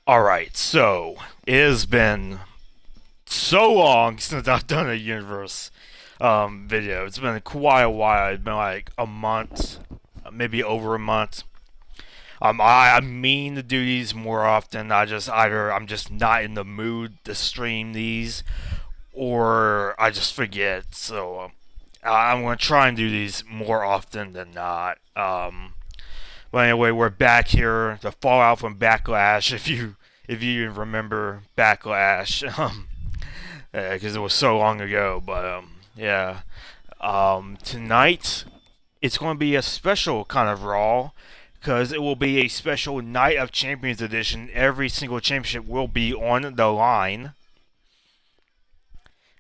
Alright, so it has been so long since I've done a universe video. It's been quite a while. It's been like a month, maybe over a month. I mean to do these more often. I'm just not in the mood to stream these, or I just forget. I'm gonna try and do these more often than not. But anyway, we're back here. The fallout from Backlash, if you remember Backlash, because it was so long ago. But yeah. Tonight it's going to be a special kind of Raw because it will be a special Night of Champions edition. Every single championship will be on the line.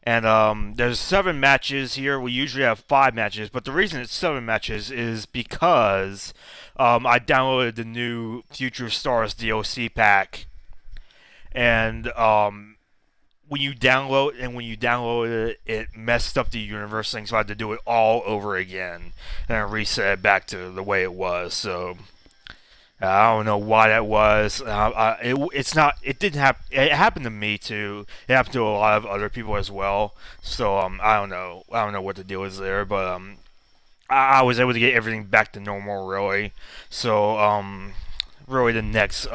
And there's 7 matches here. We usually have 5 matches, but the reason it's 7 matches is because I downloaded the new Future Stars DLC pack, and when you download it, it messed up the universe thing, so I had to do it all over again and I reset it back to the way it was. So I don't know why that was. It's not. It didn't happen. It happened to me too. It happened to a lot of other people as well. So I don't know. I don't know what the deal is there, but I was able to get everything back to normal really. So really the next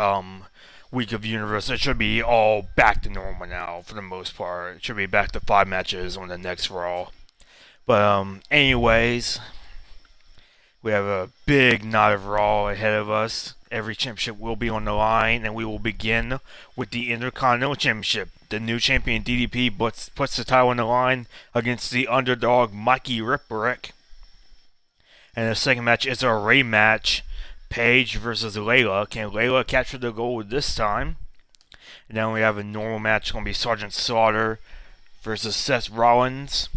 week of universe, it should be all back to normal now for the most part. It should be back to 5 matches on the next Raw. But anyways, we have a big night of Raw ahead of us. Every championship will be on the line, and we will begin with the Intercontinental Championship. The new champion DDP puts the title on the line against the underdog Mikey Ripwreck. And the second match is a rematch. Paige versus Layla. Can Layla capture the gold this time? And then we have a normal match. It's going to be Sergeant Slaughter versus Seth Rollins.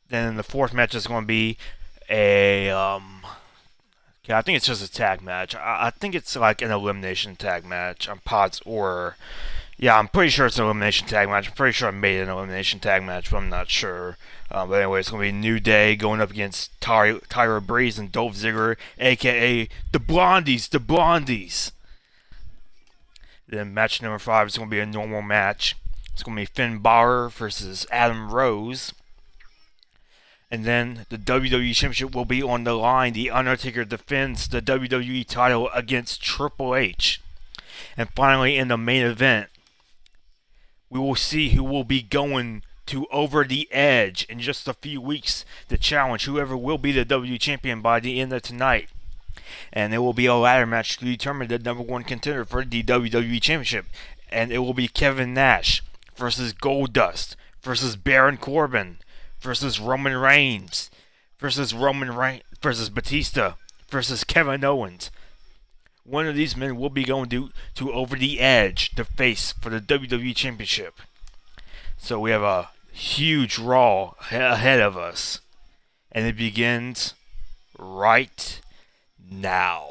Then the fourth match is going to be a I think it's just a tag match. I think it's like an elimination tag match. I'm pretty sure it's an elimination tag match. I'm pretty sure I made an elimination tag match, but I'm not sure. But anyway, it's going to be New Day going up against Tyra Breeze and Dolph Ziggler, a.k.a. the Blondies, the Blondies. Then match number 5 is going to be a normal match. It's going to be Finn Balor versus Adam Rose. And then the WWE Championship will be on the line. The Undertaker defends the WWE title against Triple H. And finally, in the main event, we will see who will be going to Over the Edge in just a few weeks to challenge whoever will be the WWE Champion by the end of tonight. And it will be a ladder match to determine the number 1 contender for the WWE Championship. And it will be Kevin Nash versus Goldust versus Baron Corbin versus Roman Reigns versus Batista versus Kevin Owens. One of these men will be going to Over the Edge to face for the WWE Championship. So we have a huge Raw ahead of us. And it begins right now.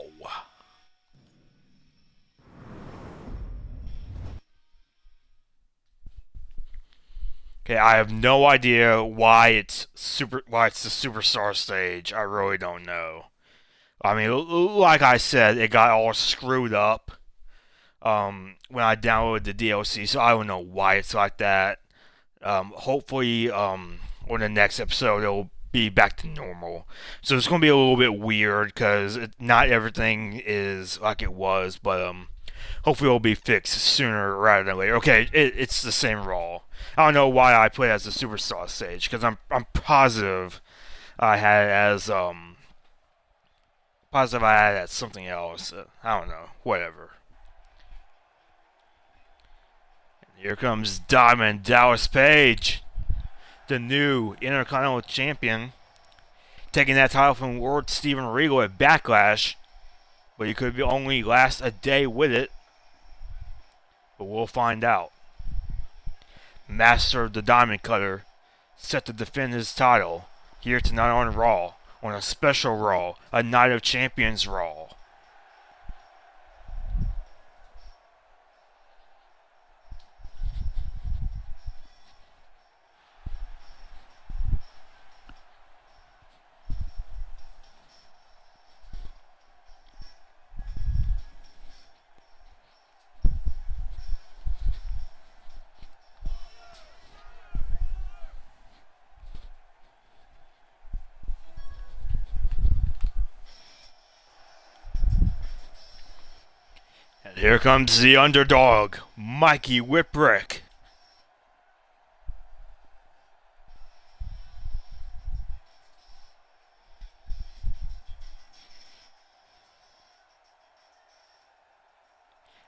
Okay, I have no idea why it's the superstar stage. I really don't know. I mean, like I said, it got all screwed up when I downloaded the DLC, so I don't know why it's like that. Hopefully, on the next episode, it'll be back to normal. So it's going to be a little bit weird because not everything is like it was, but hopefully it'll be fixed sooner rather than later. Okay, it's the same Raw. I don't know why I put it as the superstar stage because I'm positive I had it as something else. I don't know. Whatever. Here comes Diamond Dallas Page, the new Intercontinental Champion, taking that title from Lord Steven Regal at Backlash, but he could only last a day with it. But we'll find out. Master of the Diamond Cutter, set to defend his title here tonight on Raw, on a special Raw, a Night of Champions Raw. Here comes the underdog, Mikey Whipwreck.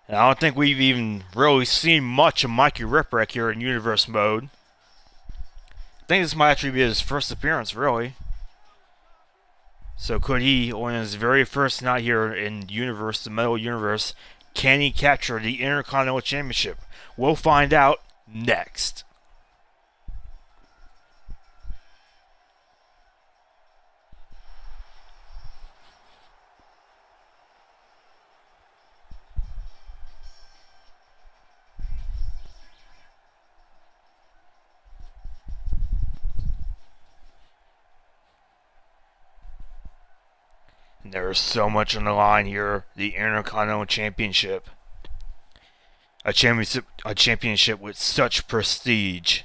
And I don't think we've even really seen much of Mikey Whipwreck here in Universe mode. I think this might actually be his first appearance, really. So could he, on his very first night here in Universe, the Metal Universe, can he capture the Intercontinental Championship? We'll find out next. There's so much on the line here. The Intercontinental Championship. A championship with such prestige.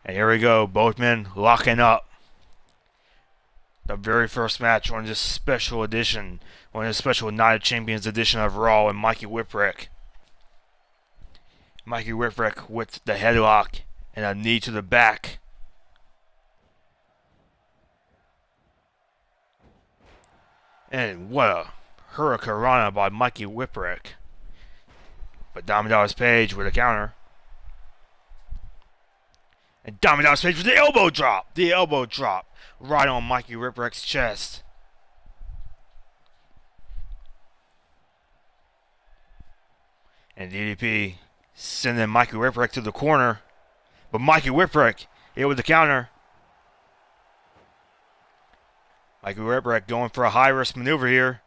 And here we go. Both men locking up. The very first match on this special edition. On this special Night of Champions edition of Raw, and Mikey Whipwreck. Mikey Whipwreck with the headlock and a knee to the back. And what a hurricanrana by Mikey Whipwreck. But Diamond Dallas Page with a counter. And Diamond Dallas Page with the elbow drop. The elbow drop right on Mikey Whipwreck's chest. And DDP sending Mikey Whipwreck to the corner. But Mikey Whipwreck here with the counter. Mikey Whipwreck going for a high-risk maneuver here.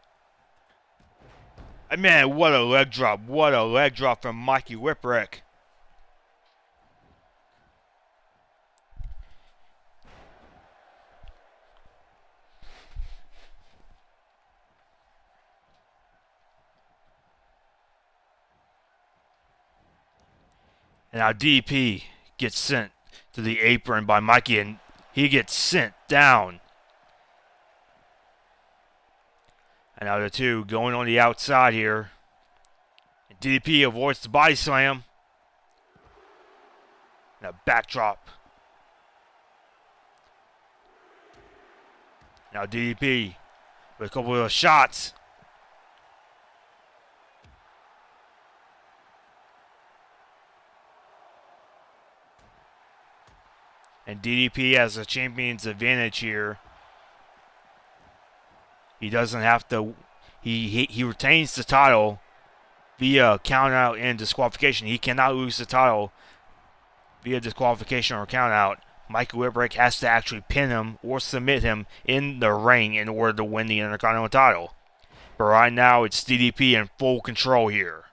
And man, what a leg drop. What a leg drop from Mikey Whipwreck. And now DP gets sent to the apron by Mikey, and he gets sent down. And now the two going on the outside here. And DDP avoids the body slam. And a backdrop. Now DDP with a couple of shots. And DDP has a champion's advantage here. He doesn't have to. He retains the title via countout and disqualification. He cannot lose the title via disqualification or countout. Mikey Whipwreck has to actually pin him or submit him in the ring in order to win the Intercontinental title. But right now, it's DDP in full control here.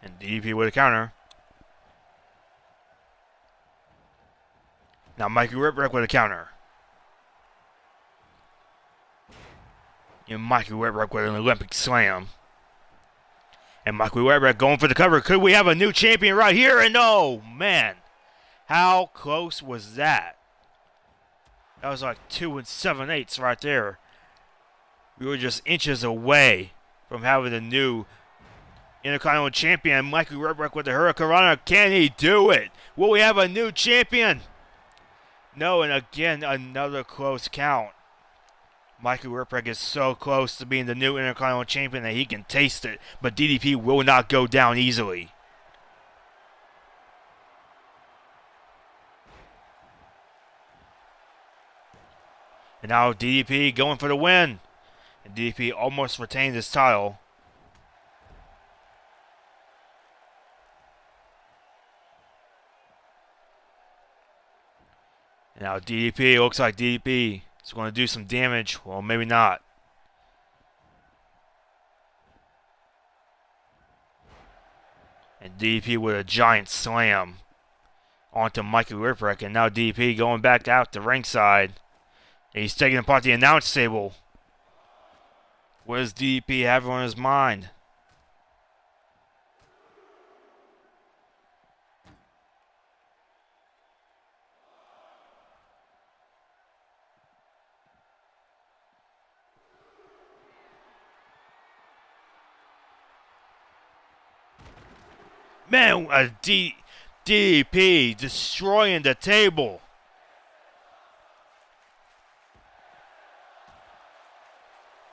And DDP with a counter. Now Mikey Whipwreck with a counter. And Mikey Whipwreck with an Olympic slam. And Mikey Whipwreck going for the cover. Could we have a new champion right here? And oh, man. How close was that? That was like 2 7/8 right there. We were just inches away from having a new Intercontinental Champion. Mikey Whipwreck with the hurricanrana. Can he do it? Will we have a new champion? No, and again, another close count. Mikey Whipwreck is so close to being the new Intercontinental Champion that he can taste it, but DDP will not go down easily. And now DDP going for the win. And DDP almost retained his title. And now DDP, looks like DDP is going to do some damage. Well, maybe not. And DDP with a giant slam onto Mikey Whipwreck. And now DDP going back out to ringside. And he's taking apart the announce table. What does DDP have on his mind? Man, DDP destroying the table.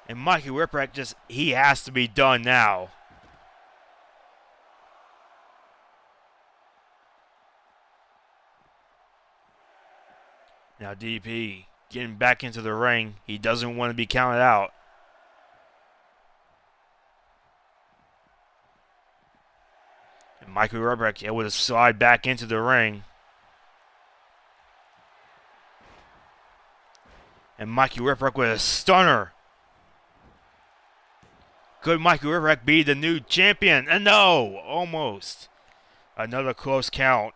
And Mikey Whipwreck he has to be done now. Now DDP getting back into the ring. He doesn't want to be counted out. And Mikey Whipwreck able to slide back into the ring. And Mikey Whipwreck with a stunner. Could Mikey Whipwreck be the new champion? And no, almost. Another close count.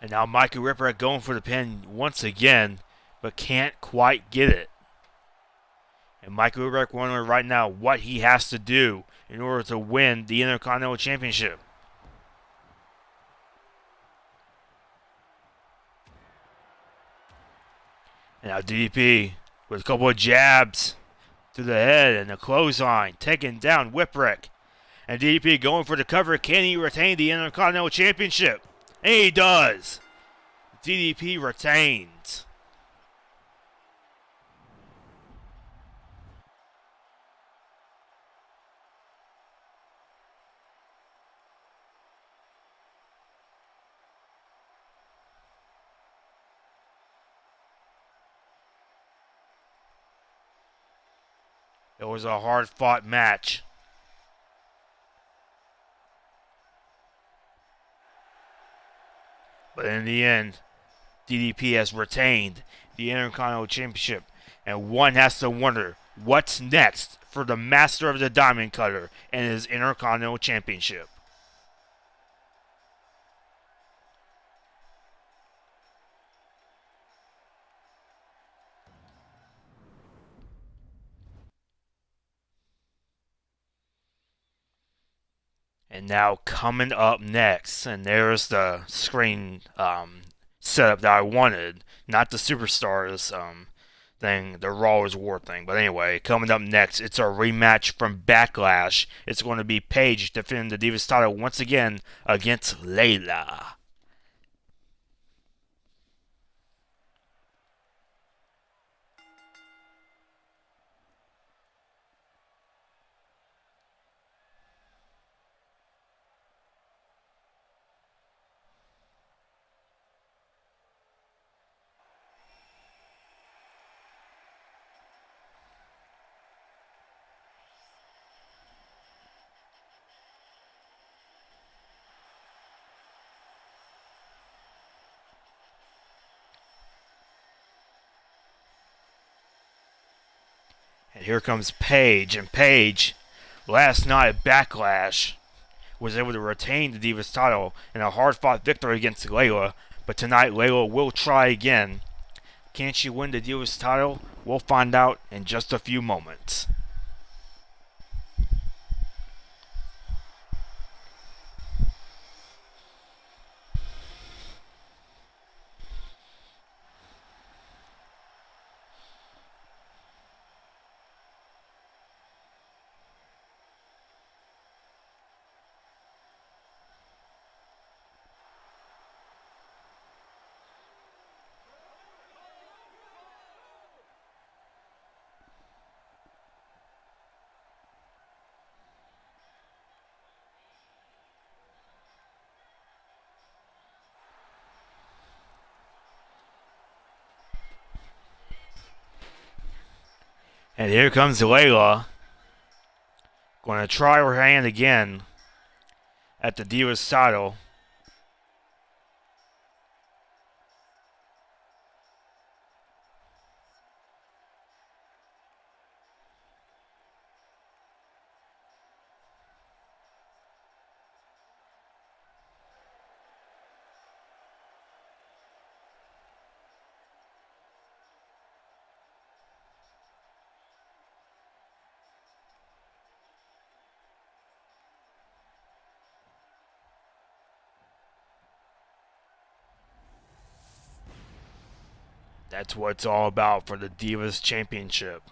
And now Mikey Whipwreck going for the pin once again, but can't quite get it. And Mikey Whipwreck wondering right now what he has to do in order to win the Intercontinental Championship. And now DDP with a couple of jabs to the head and a clothesline, taking down Whipwreck. And DDP going for the cover. Can he retain the Intercontinental Championship? And he does. DDP retains. It was a hard-fought match. But in the end, DDP has retained the Intercontinental Championship. And one has to wonder, what's next for the Master of the Diamond Cutter and his Intercontinental Championship? And now coming up next, and there's the screen setup that I wanted, not the Superstars thing, the Raw's War thing. But anyway, coming up next, it's a rematch from Backlash. It's going to be Paige defending the Divas title once again against Layla. And here comes Paige. And Paige, last night at Backlash, was able to retain the Divas title in a hard-fought victory against Layla. But tonight, Layla will try again. Can she win the Divas title? We'll find out in just a few moments. And here comes Layla. Going to try her hand again at the Divas title. That's what it's all about for the Divas Championship.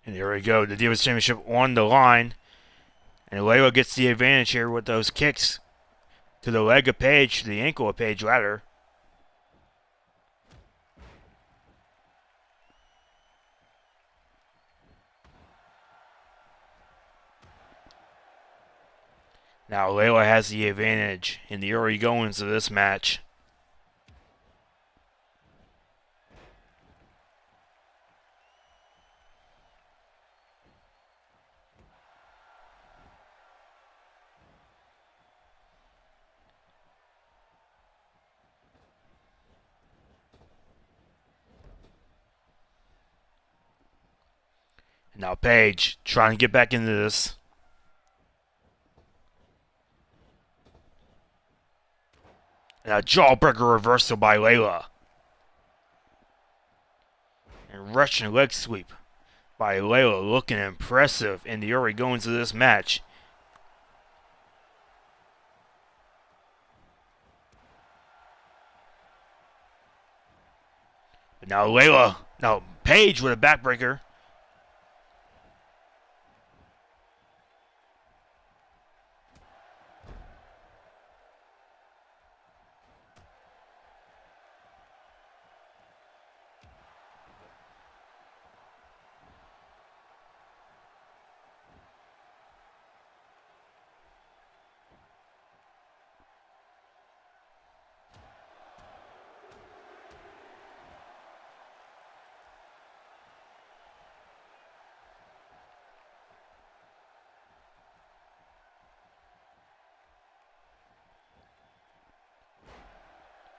And here we go. The Divas Championship on the line. And Layla gets the advantage here with those kicks to the leg of Paige, to the ankle of Paige rather. Now Layla has the advantage in the early goings of this match. Now Paige trying to get back into this. And a jawbreaker reversal by Layla. And Russian leg sweep by Layla, looking impressive in the early goings of this match. But now Paige with a backbreaker.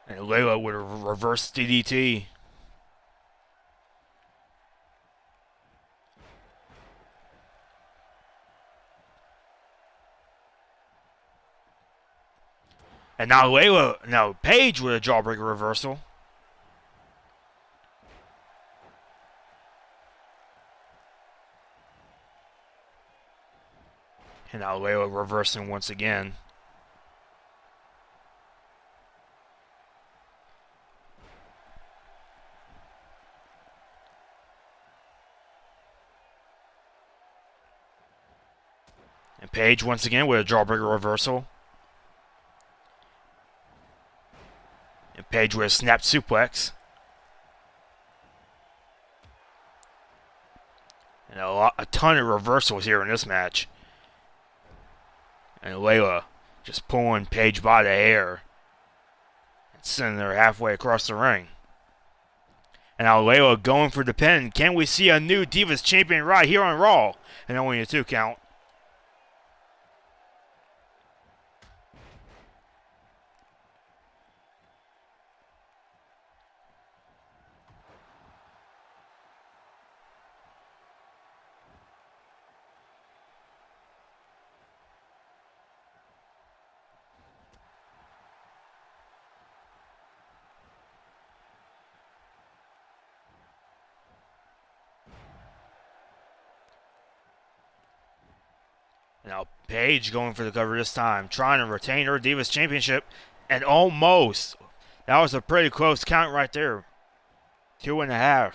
And Layla with a reverse DDT. And now Paige with a jawbreaker reversal. And now Layla reversing once again. And Paige once again with a jawbreaker reversal. And Paige with a snap suplex. And a ton of reversals here in this match. And Layla just pulling Paige by the hair and sending her halfway across the ring. And now Layla going for the pin. Can we see a new Divas champion right here on Raw? And only a 2 count. Now Paige going for the cover this time, trying to retain her Divas Championship, and almost. That was a pretty close count right there. 2.5.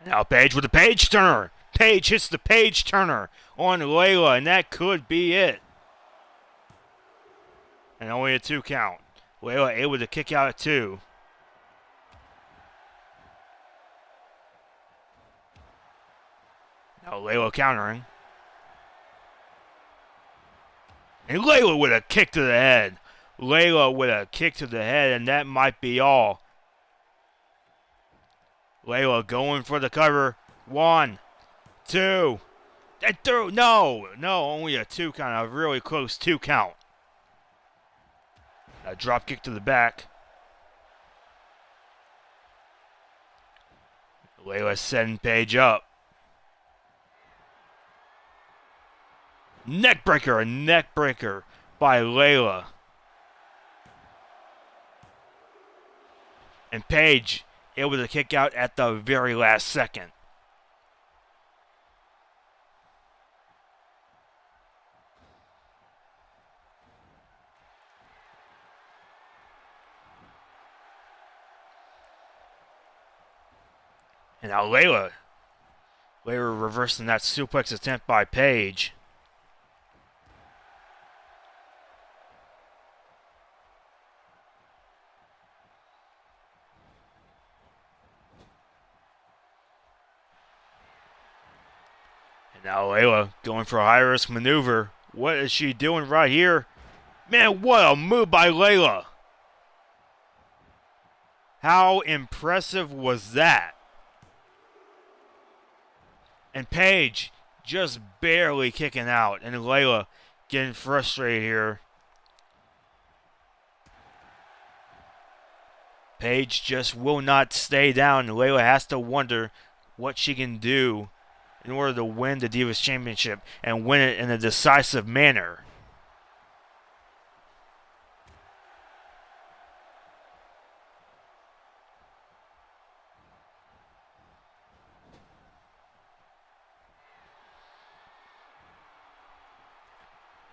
Now Paige with the Page Turner. Paige hits the Page Turner on Layla, and that could be it. And only a 2 count. Layla able to kick out at 2. Now Layla countering. And Layla with a kick to the head. Layla with a kick to the head, and that might be all. Layla going for the cover. 1, 2, and 3. No, only a 2 count. A really close 2 count. A drop kick to the back. Layla setting Paige up. Neckbreaker, a neckbreaker by Layla. And Paige able to kick out at the very last second. And now Layla reversing that suplex attempt by Paige. And now Layla going for a high-risk maneuver. What is she doing right here? Man, what a move by Layla. How impressive was that? And Paige just barely kicking out. And Layla getting frustrated here. Paige just will not stay down. Layla has to wonder what she can do in order to win the Divas Championship and win it in a decisive manner.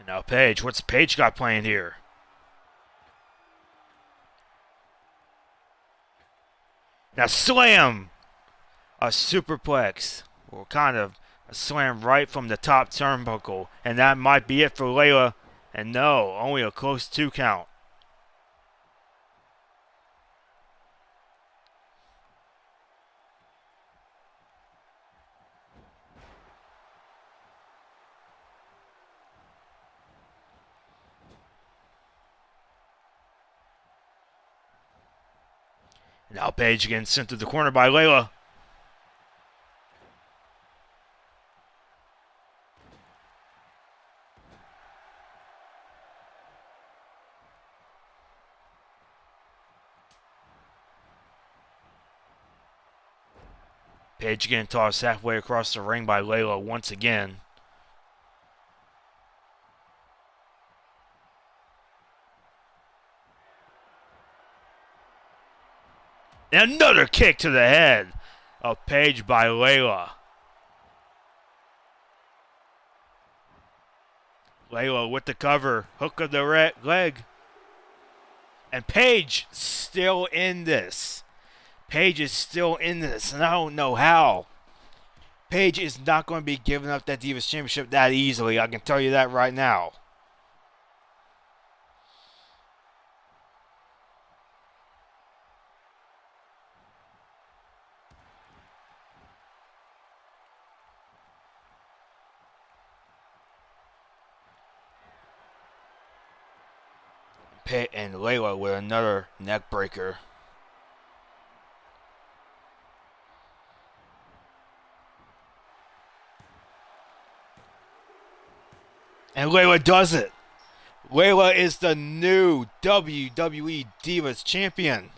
And now Paige, what's Paige got playing here? Now slam! A superplex, or kind of a slam right from the top turnbuckle. And that might be it for Layla. And no, only a close 2 count. Now Paige getting sent to the corner by Layla. Paige getting tossed halfway across the ring by Layla once again. And another kick to the head of Paige by Layla. Layla with the cover. Hook of the leg. And Paige still in this. Paige is still in this, and I don't know how. Paige is not going to be giving up that Divas Championship that easily. I can tell you that right now. And Layla with another neck breaker. And Layla does it. Layla is the new WWE Divas Champion.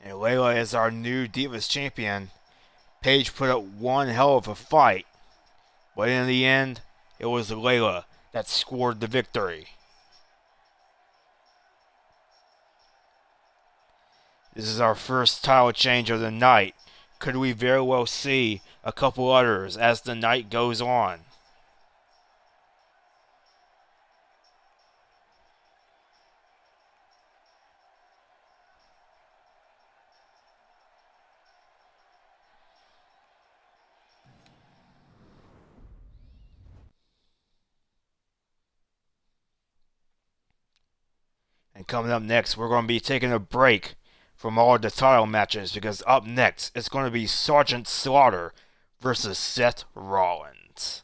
And Layla is our new Divas champion. Paige put up one hell of a fight, but in the end, it was Layla that scored the victory. This is our first title change of the night. Could we very well see a couple others as the night goes on? And coming up next, we're going to be taking a break from all the title matches because up next, it's going to be Sergeant Slaughter versus Seth Rollins.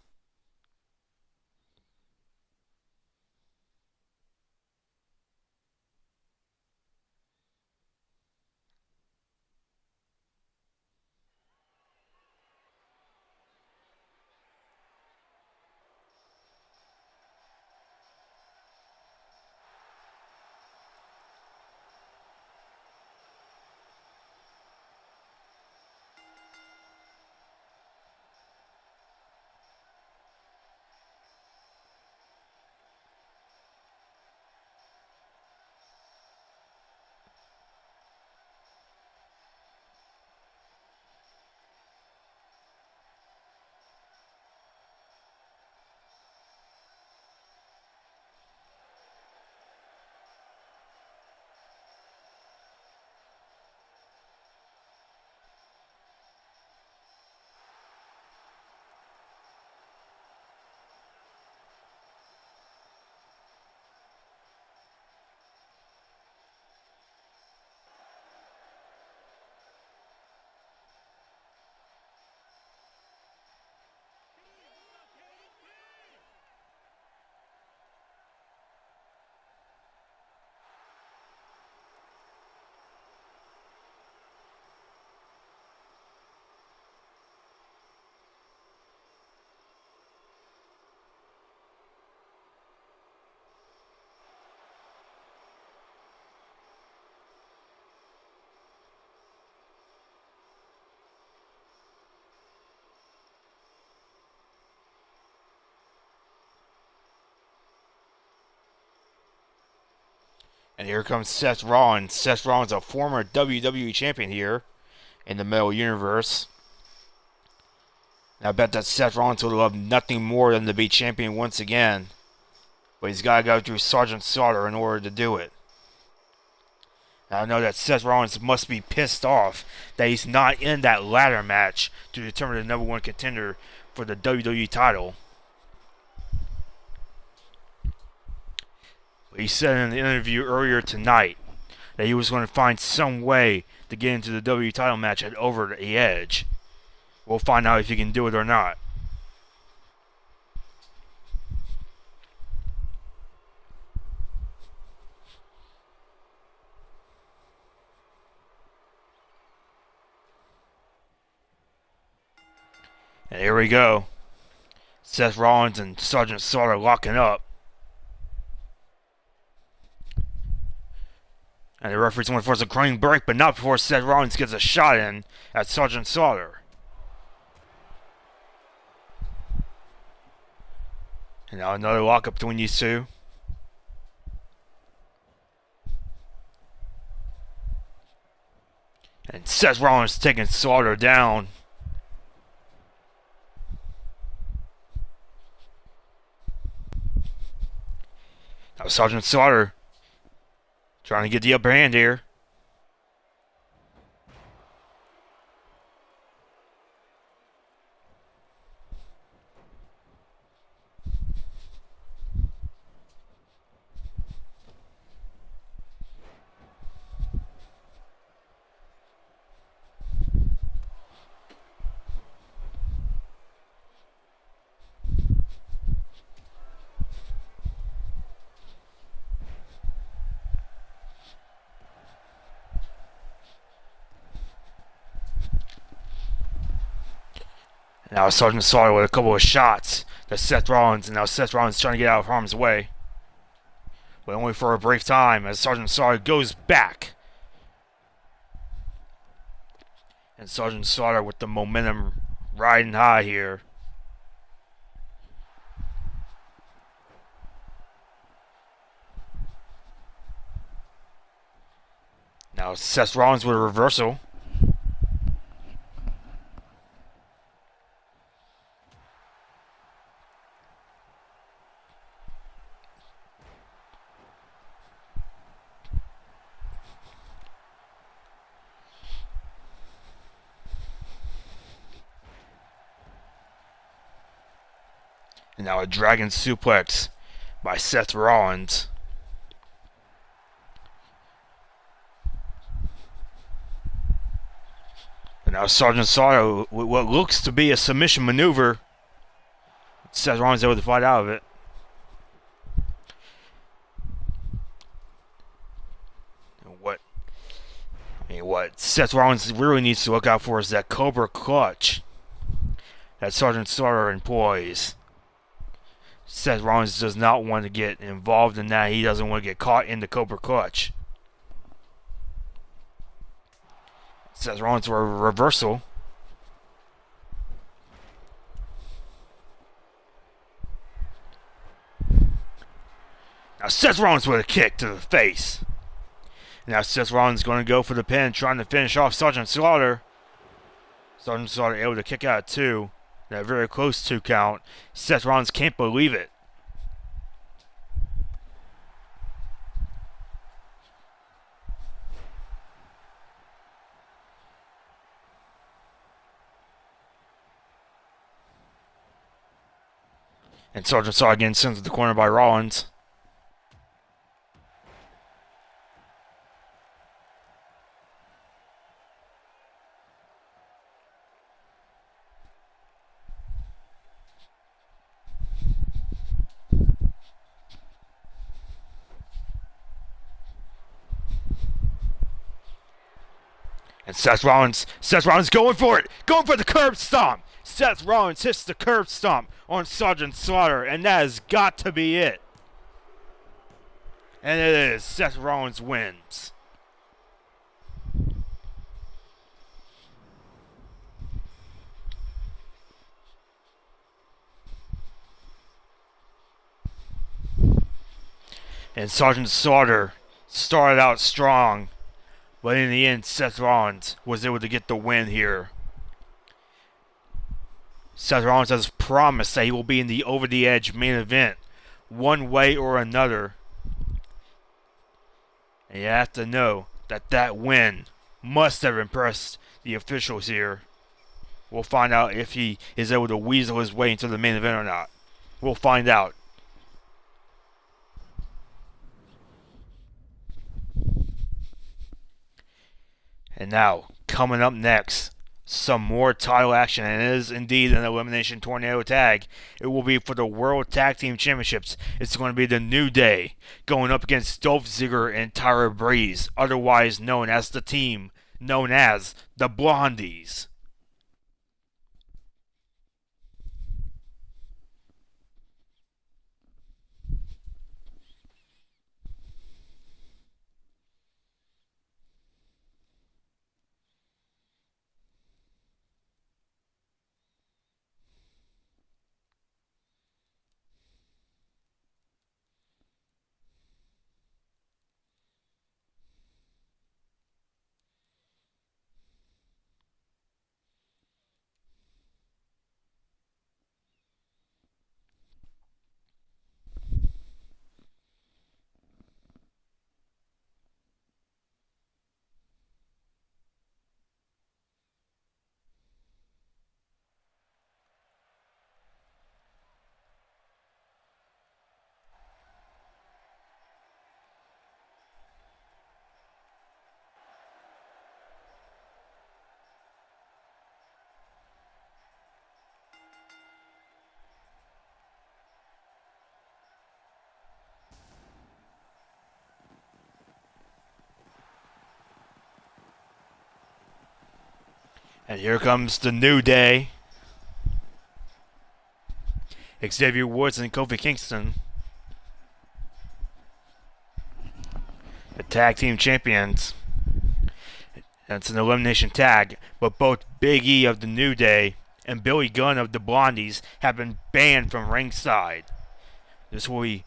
And here comes Seth Rollins. Seth Rollins, a former WWE champion here in the Metal Universe. And I bet that Seth Rollins would love nothing more than to be champion once again. But he's got to go through Sergeant Slaughter in order to do it. And I know that Seth Rollins must be pissed off that he's not in that ladder match to determine the number one contender for the WWE title. He said in the interview earlier tonight that he was going to find some way to get into the WWE title match at Over the Edge. We'll find out if he can do it or not. And here we go. Seth Rollins and Sergeant Slaughter locking up. And the referee's going to force a clean break, but not before Seth Rollins gets a shot in at Sergeant Slaughter. And now another lockup between these two. And Seth Rollins taking Slaughter down. Now Sergeant Slaughter trying to get the upper hand here. Now Sergeant Slaughter with a couple of shots to Seth Rollins, and now Seth Rollins trying to get out of harm's way. But only for a brief time as Sergeant Slaughter goes back. And Sergeant Slaughter with the momentum riding high here. Now Seth Rollins with a reversal. And now a dragon suplex by Seth Rollins. And now Sergeant Slaughter with what looks to be a submission maneuver. Seth Rollins able to fight out of it. What Seth Rollins really needs to look out for is that Cobra Clutch that Sergeant Slaughter employs. Seth Rollins does not want to get involved in that. He doesn't want to get caught in the Cobra Clutch. Seth Rollins for a reversal. Now Seth Rollins with a kick to the face. Now Seth Rollins going to go for the pin, trying to finish off Sergeant Slaughter. Sergeant Slaughter able to kick out at 2. That very close 2 count. Seth Rollins can't believe it. And Sergeant Slaughter getting sent to the corner by Rollins. And Seth Rollins going for it. Going for the curb stomp. Seth Rollins hits the curb stomp on Sergeant Slaughter, and that has got to be it. And it is. Seth Rollins wins. And Sergeant Slaughter started out strong, but in the end, Seth Rollins was able to get the win here. Seth Rollins has promised that he will be in the Over the Edge main event, one way or another. And you have to know that that win must have impressed the officials here. We'll find out if he is able to weasel his way into the main event or not. We'll find out. And now, coming up next, some more title action, and it is indeed an Elimination Tornado tag. It will be for the World Tag Team Championships. It's going to be the New Day going up against Dolph Ziggler and Tyra Breeze, otherwise known as the team known as the Blondies. And here comes the New Day. Xavier Woods and Kofi Kingston, the tag team champions. And it's an elimination tag, but both Big E of the New Day and Billy Gunn of the Blondies have been banned from ringside. This will be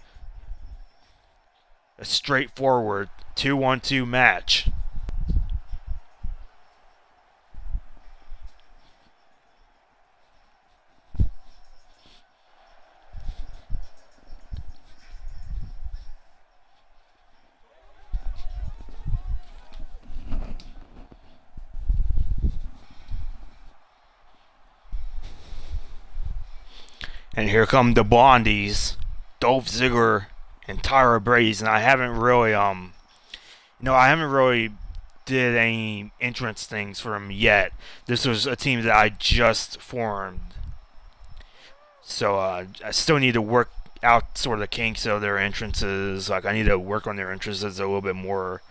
a straightforward 2-on-2 match. And here come the Blondies, Dolph Ziggler and Tyra Breeze, and I haven't really did any entrance things for them yet. This was a team that I just formed, so I still need to work out sort of the kinks of their entrances. Like I need to work on their entrances a little bit more.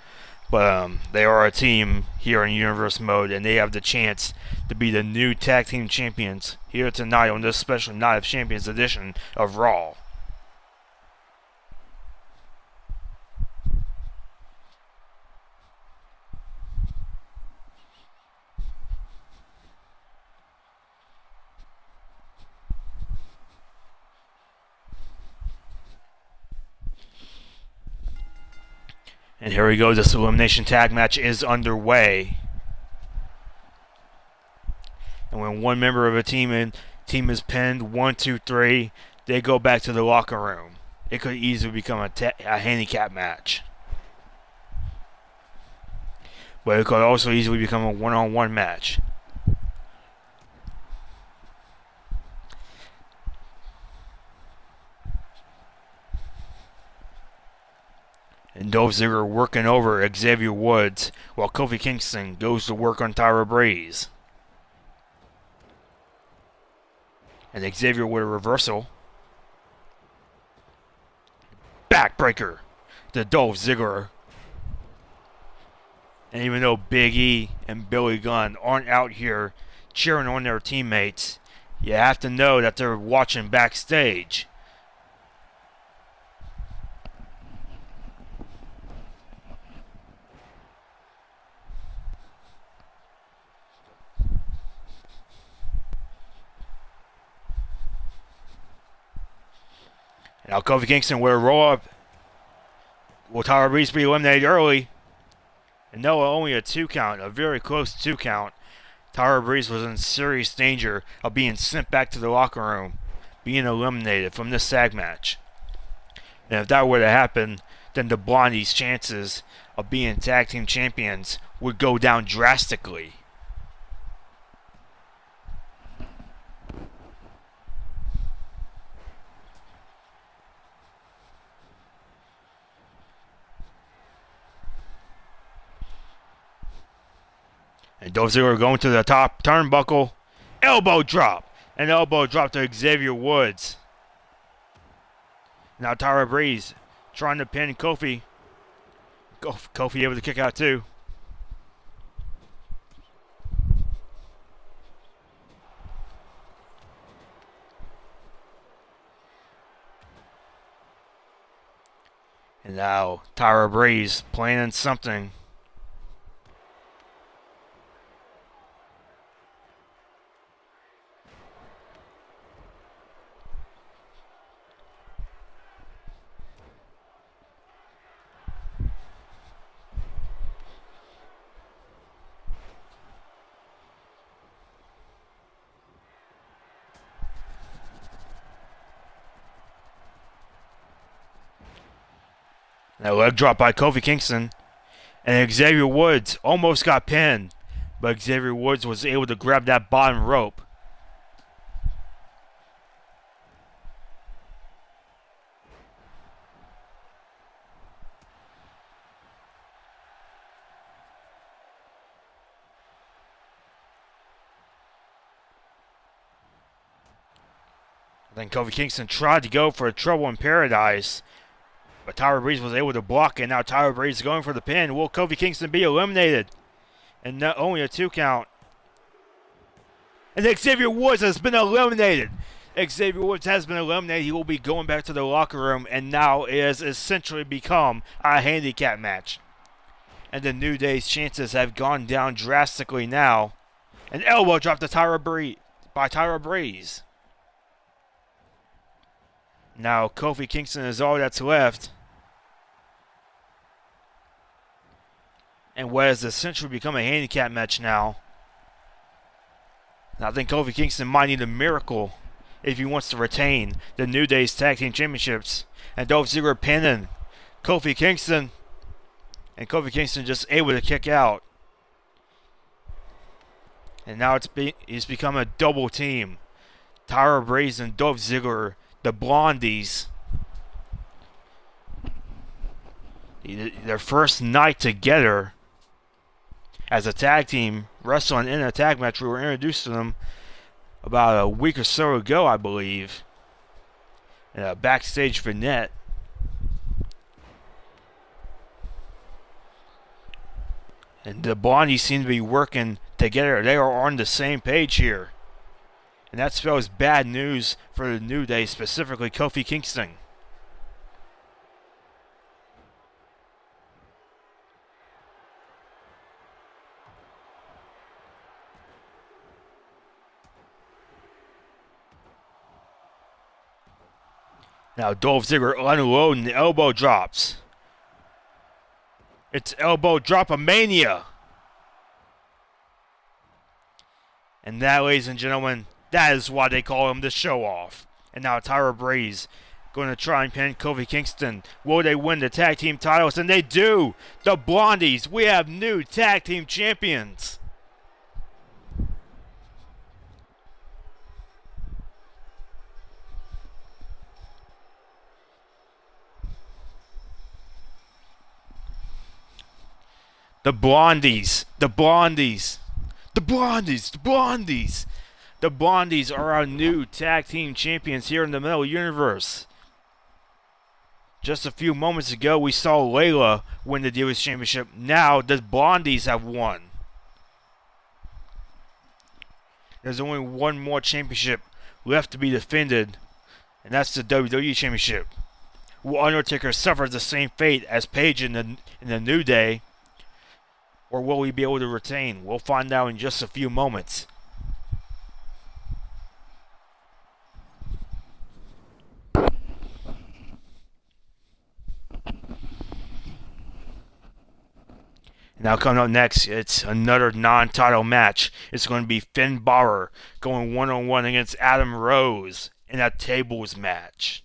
But they are a team here in Universe Mode, and they have the chance to be the new Tag Team Champions here tonight on this special Night of Champions edition of Raw. And here we go, this elimination tag match is underway. And when one member of a team is pinned, 1, 2, 3, they go back to the locker room. It could easily become a handicap match. But it could also easily become a one-on-one match. And Dolph Ziggler working over Xavier Woods while Kofi Kingston goes to work on Tyra Breeze. And Xavier with a reversal. Backbreaker to Dolph Ziggler. And even though Big E and Billy Gunn aren't out here cheering on their teammates, you have to know that they're watching backstage. Now Kofi Kingston with a roll up. Will Tyra Breeze be eliminated early? And no, only a 2 count, a very close 2 count. Tyra Breeze was in serious danger of being sent back to the locker room, being eliminated from this tag match. And if that were to happen, then the Blondies' chances of being tag team champions would go down drastically. And Dolph Ziggler going to the top turnbuckle. Elbow drop. An elbow drop to Xavier Woods. Now Tyra Breeze trying to pin Kofi. Kofi able to kick out too. And now Tyra Breeze planning something. A leg drop by Kofi Kingston. And Xavier Woods almost got pinned. But Xavier Woods was able to grab that bottom rope. Then Kofi Kingston tried to go for a Trouble in Paradise. But Tyra Breeze was able to block it. Now Tyra Breeze is going for the pin. Will Kofi Kingston be eliminated? And not only a 2 count. And Xavier Woods has been eliminated. Xavier Woods has been eliminated. He will be going back to the locker room. And now it has essentially become a handicap match. And the New Day's chances have gone down drastically now. An elbow drop to Tyra Breeze. Now Kofi Kingston is all that's left. And what has essentially become a handicap match now. And I think Kofi Kingston might need a miracle if he wants to retain the New Day's Tag Team Championships. And Dolph Ziggler pinning Kofi Kingston. And Kofi Kingston just able to kick out. And now it's become a double team. Tyra Breeze and Dolph Ziggler, the Blondies. Their first night together as a tag team wrestling in a tag match. We were introduced to them about a week or so ago, I believe, in a backstage vignette. And the Blondies seem to be working together. They are on the same page here. And that spells bad news for the New Day, specifically Kofi Kingston. Now Dolph Ziggler unloading the elbow drops. It's elbow drop-a-mania. And that, ladies and gentlemen, that is why they call him the show-off. And now Tyra Breeze going to try and pin Kofi Kingston. Will they win the tag team titles? And they do. The Blondies, we have new tag team champions. The Blondies, the Blondies, the Blondies, the Blondies. The Blondies are our new tag team champions here in the Metal Universe. Just a few moments ago, we saw Layla win the Divas Championship. Now, the Blondies have won. There's only one more championship left to be defended, and that's the WWE Championship. Will Undertaker suffer the same fate as Paige in the New Day? Or will he be able to retain? We'll find out in just a few moments. Now coming up next, it's another non-title match. It's going to be Finn Balor going one-on-one against Adam Rose in a tables match.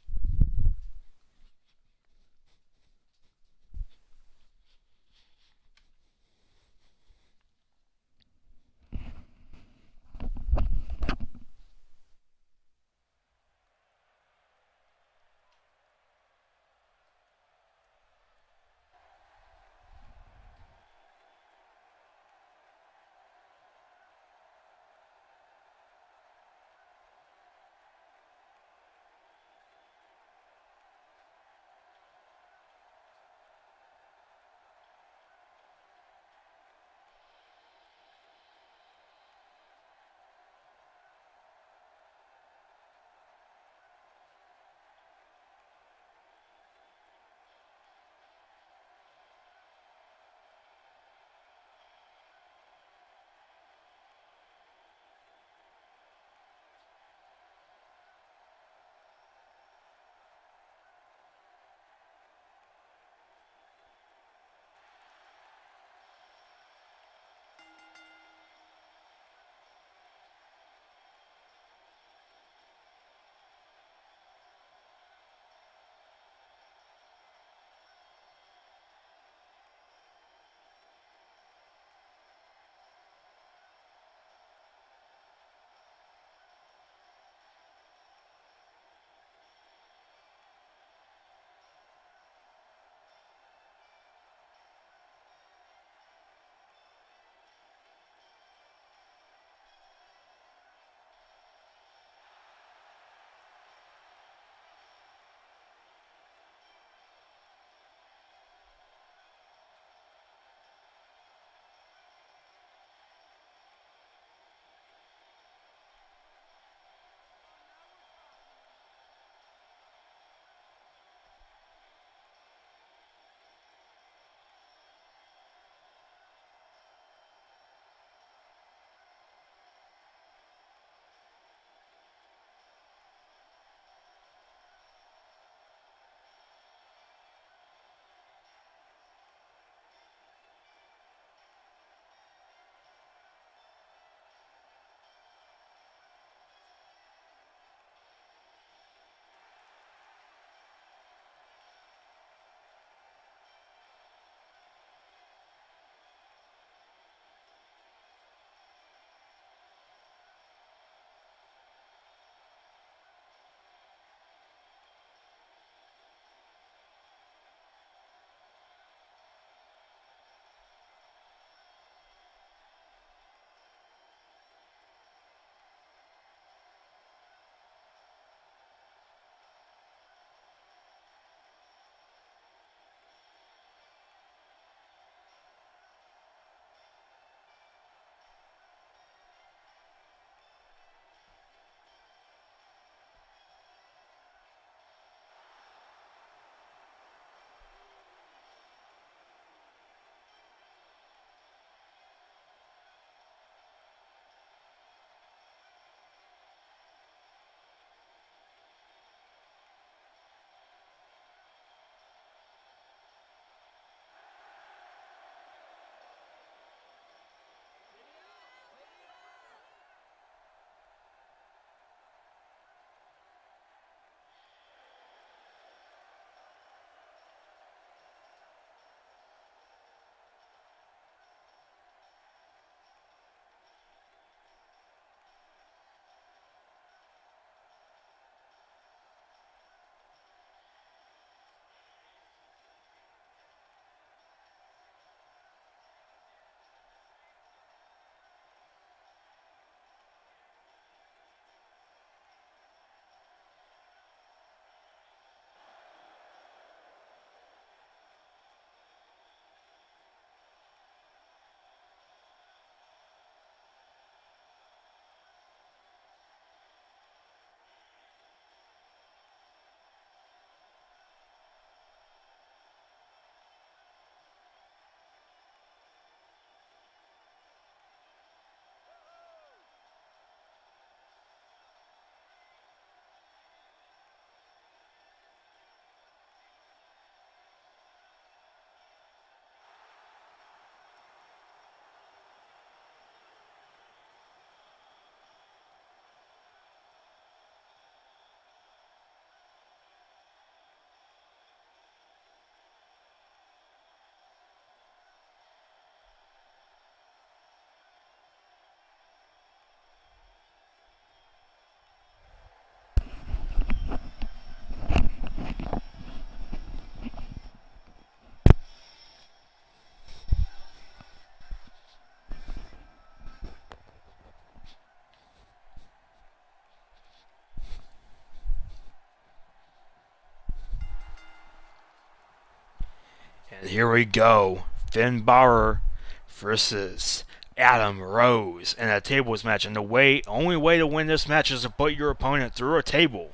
And here we go. Finn Balor versus Adam Rose in a tables match. And the only way to win this match is to put your opponent through a table.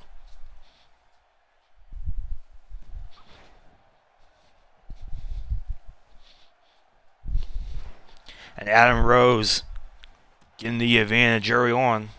And Adam Rose getting the advantage early on.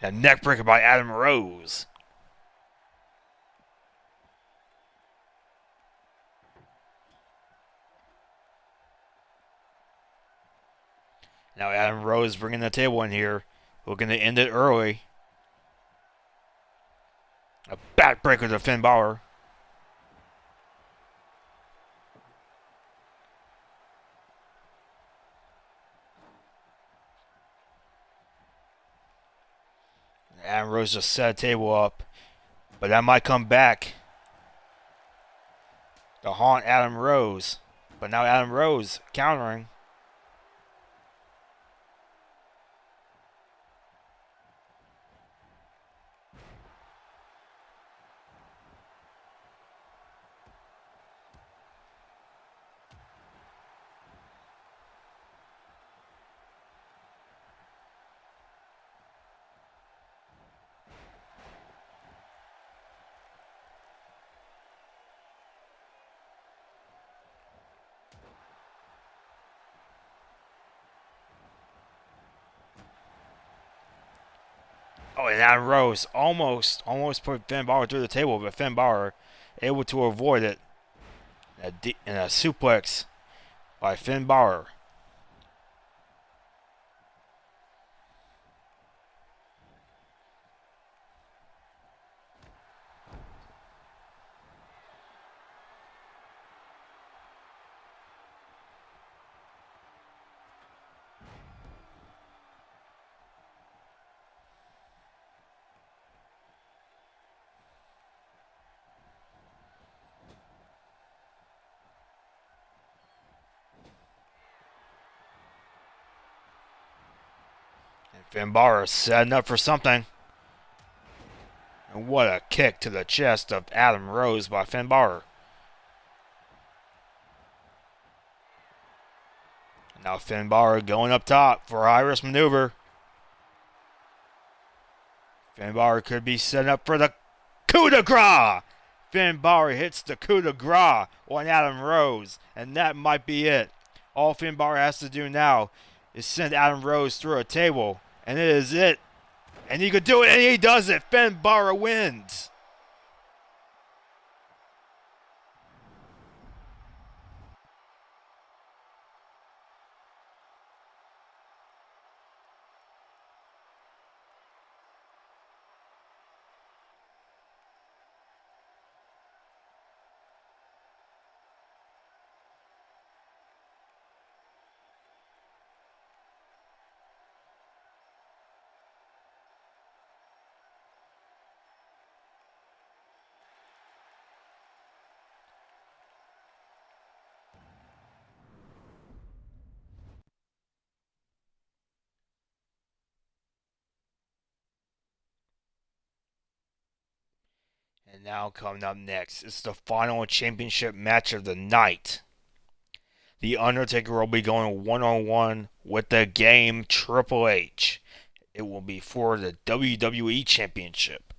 A neckbreaker by Adam Rose. Now Adam Rose bringing the table in here. Looking to end it early. A backbreaker to Finn Balor. Adam Rose just set a table up. But that might come back to haunt Adam Rose. But now Adam Rose countering. Oh, and Adam Rose almost put Finn Balor through the table, but Finn Balor able to avoid it. And a suplex by Finn Balor. And Finn Balor setting up for something. And what a kick to the chest of Adam Rose by Finn Balor. Now Finn Balor going up top for a high-risk maneuver. Finn Balor could be setting up for the coup de grace. Finn Balor hits the coup de grace on Adam Rose, and that might be it. All Finn Balor has to do now is send Adam Rose through a table, and it is it. And he could do it, and he does it. Finn Balor wins. And now coming up next is the final championship match of the night. The Undertaker will be going one-on-one with the Game Triple H. It will be for the WWE Championship.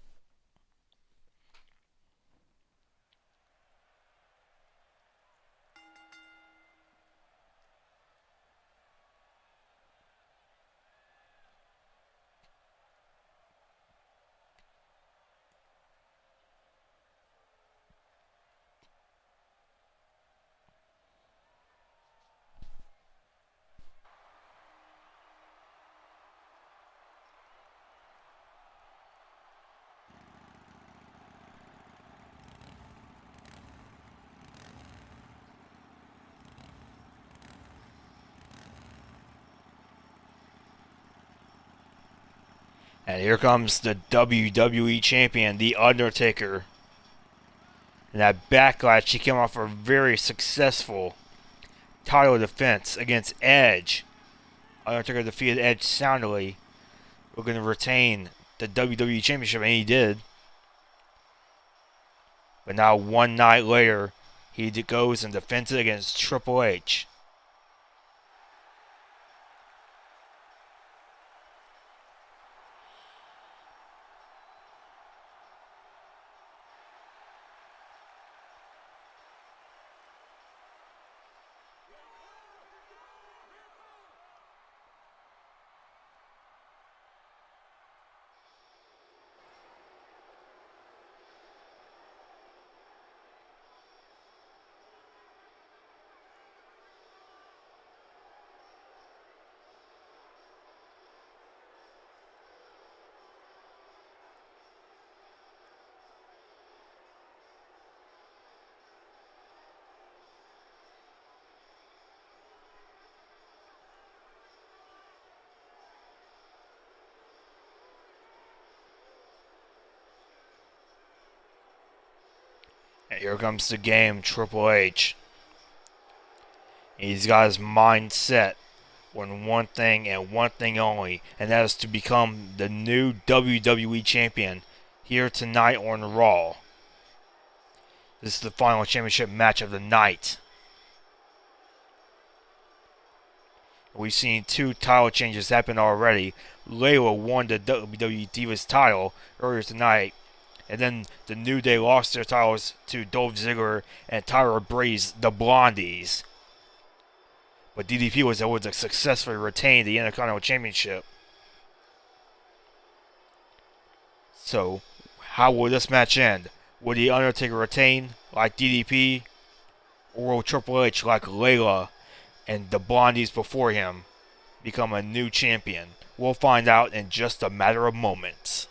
And here comes the WWE Champion, The Undertaker. In that backlash, he came off a very successful title defense against Edge. Undertaker defeated Edge soundly. We're going to retain the WWE Championship, and he did. But now, one night later, he goes and defends it against Triple H. And here comes the Game Triple H. He's got his mind set on one thing and one thing only, and that is to become the new WWE Champion here tonight on Raw. This is the final championship match of the night. We've seen two title changes happen already. Layla won the WWE Divas title earlier tonight, and then the New Day lost their titles to Dolph Ziggler and Tyra Breeze, the Blondies. But DDP was able to successfully retain the Intercontinental Championship. So, how will this match end? Will The Undertaker retain like DDP? Or will Triple H, like Layla and the Blondies before him, become a new champion? We'll find out in just a matter of moments.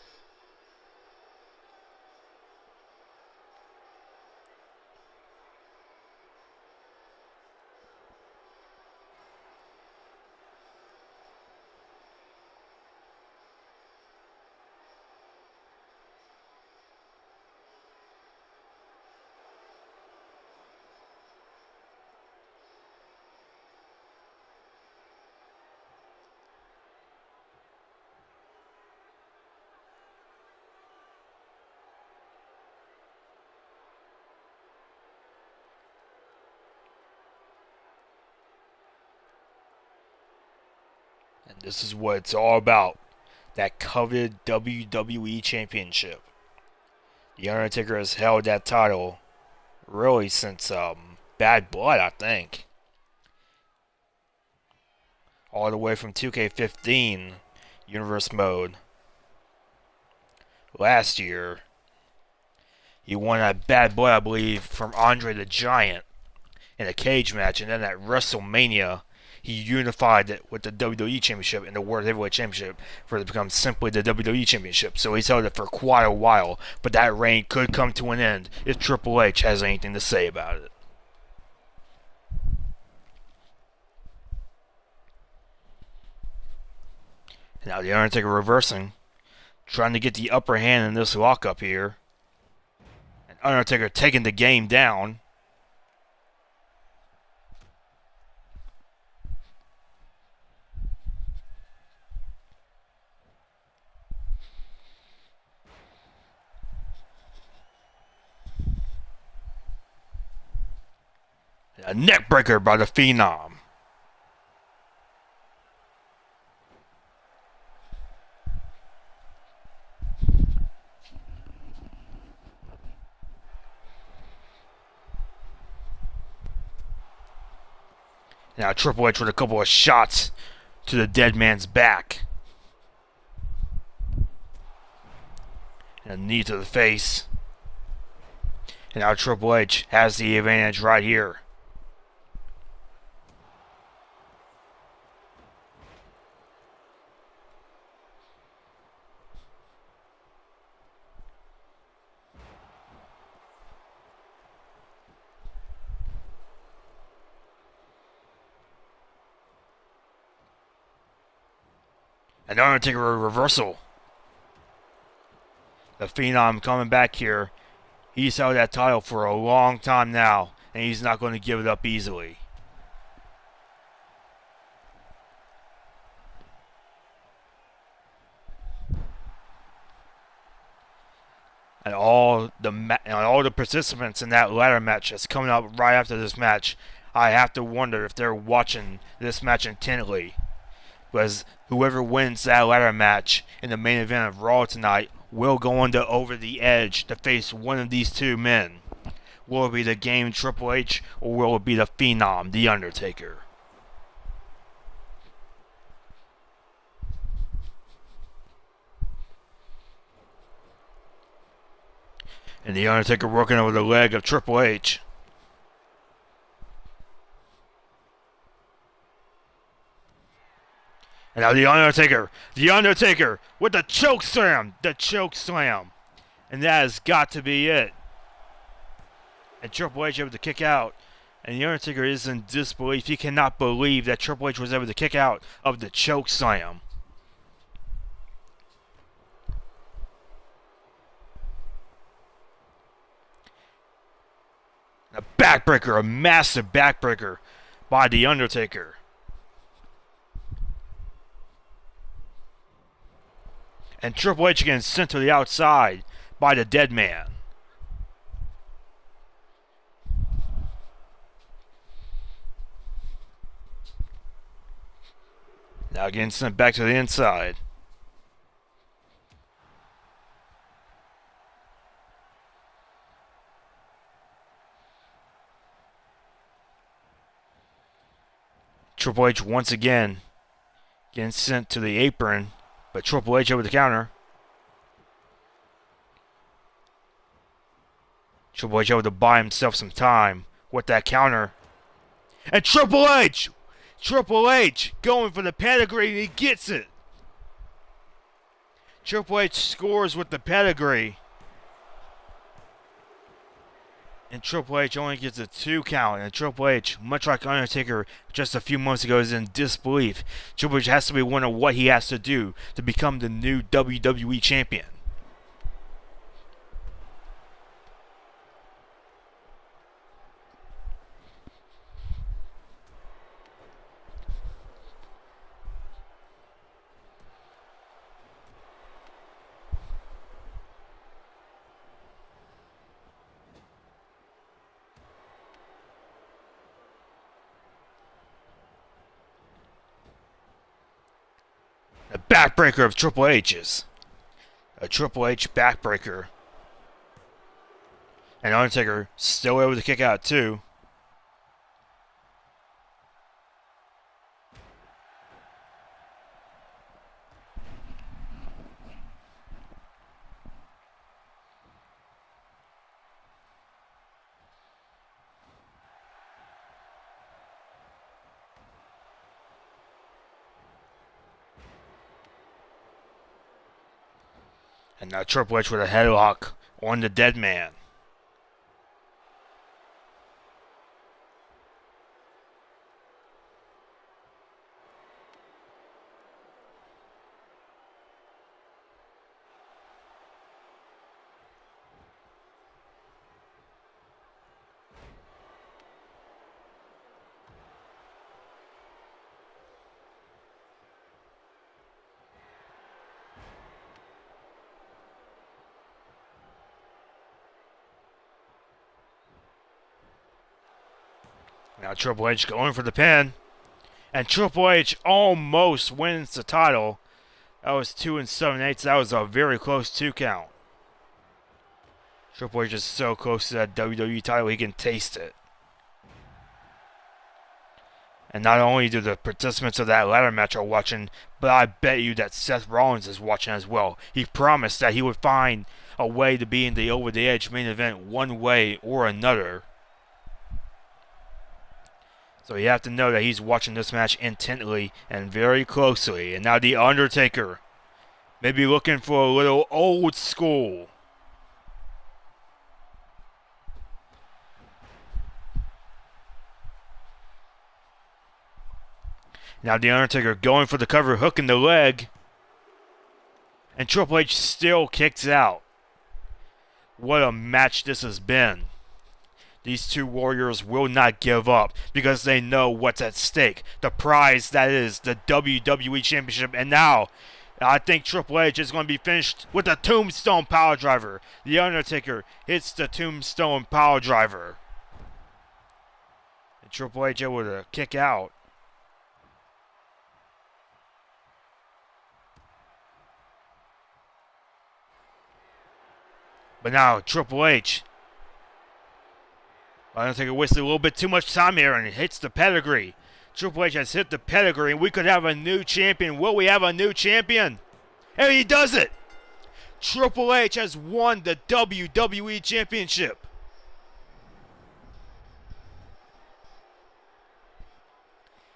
And this is what it's all about. That coveted WWE Championship. The Undertaker has held that title really since Bad Blood, I think. All the way from 2K15 Universe Mode last year. He won that Bad Blood, I believe, from Andre the Giant in a cage match, and then at WrestleMania, he unified it with the WWE Championship and the World Heavyweight Championship for it to become simply the WWE Championship. So he's held it for quite a while, but that reign could come to an end if Triple H has anything to say about it. Now the Undertaker reversing, trying to get the upper hand in this lockup here. And Undertaker taking the game down. A neck breaker by the Phenom. Now Triple H with a couple of shots to the dead man's back. And a knee to the face. And now Triple H has the advantage right here. And the Undertaker reversal. The Phenom coming back here. He's held that title for a long time now, and he's not going to give it up easily. And all the participants in that ladder match that's coming up right after this match, I have to wonder if they're watching this match intently. Because whoever wins that ladder match in the main event of Raw tonight will go over the edge to face one of these two men. Will it be the game Triple H, or will it be the Phenom, The Undertaker? And The Undertaker working over the leg of Triple H. And now The Undertaker with the choke slam, and that has got to be it. And Triple H able to kick out, and The Undertaker is in disbelief. He cannot believe that Triple H was able to kick out of the choke slam. A backbreaker, a massive backbreaker by The Undertaker. And Triple H getting sent to the outside by the dead man. Now getting sent back to the inside. Triple H once again getting sent to the apron. But Triple H over the counter. Triple H able to buy himself some time with that counter. And Triple H going for the pedigree, and he gets it. Triple H scores with the pedigree. And Triple H only gets a 2 count. And Triple H, much like Undertaker just a few months ago, is in disbelief. Triple H has to be wondering what he has to do to become the new WWE champion. A backbreaker of Triple H's. A Triple H backbreaker. And Undertaker still able to kick out too. And now Triple H with a headlock on the dead man. Now Triple H going for the pin. And Triple H almost wins the title. That was 2 7/8. That was a very close 2 count. Triple H is so close to that WWE title, he can taste it. And not only do the participants of that ladder match are watching, but I bet you that Seth Rollins is watching as well. He promised that he would find a way to be in the Over the Edge main event one way or another. So you have to know that he's watching this match intently and very closely. And now The Undertaker, maybe looking for a little old school. Now The Undertaker going for the cover, hooking the leg. And Triple H still kicks out. What a match this has been. These two warriors will not give up because they know what's at stake. The prize that is the WWE Championship. And now, I think Triple H is going to be finished with a Tombstone Piledriver. The Undertaker hits the Tombstone Piledriver. And Triple H able to kick out. But now, Triple H. Undertaker wasted a little bit too much time here and hits the pedigree. Triple H has hit the pedigree and we could have a new champion. Will we have a new champion? And he does it! Triple H has won the WWE Championship.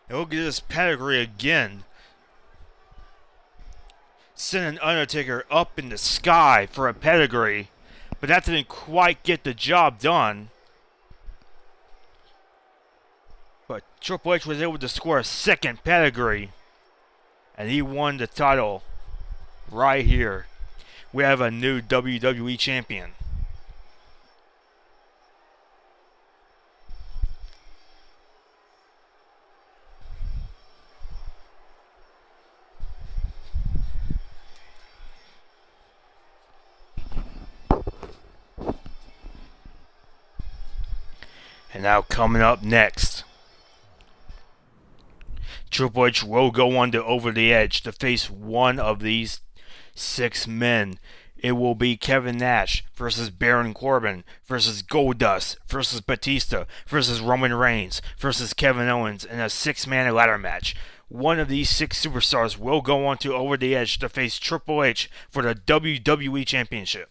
And look at this pedigree again. Sending Undertaker up in the sky for a pedigree. But that didn't quite get the job done. But Triple H was able to score a second pedigree. And he won the title right here. We have a new WWE champion. And now coming up next, Triple H will go on to Over the Edge to face one of these 6 men. It will be Kevin Nash versus Baron Corbin versus Goldust versus Batista versus Roman Reigns versus Kevin Owens in a 6-man ladder match. One of these 6 superstars will go on to Over the Edge to face Triple H for the WWE Championship.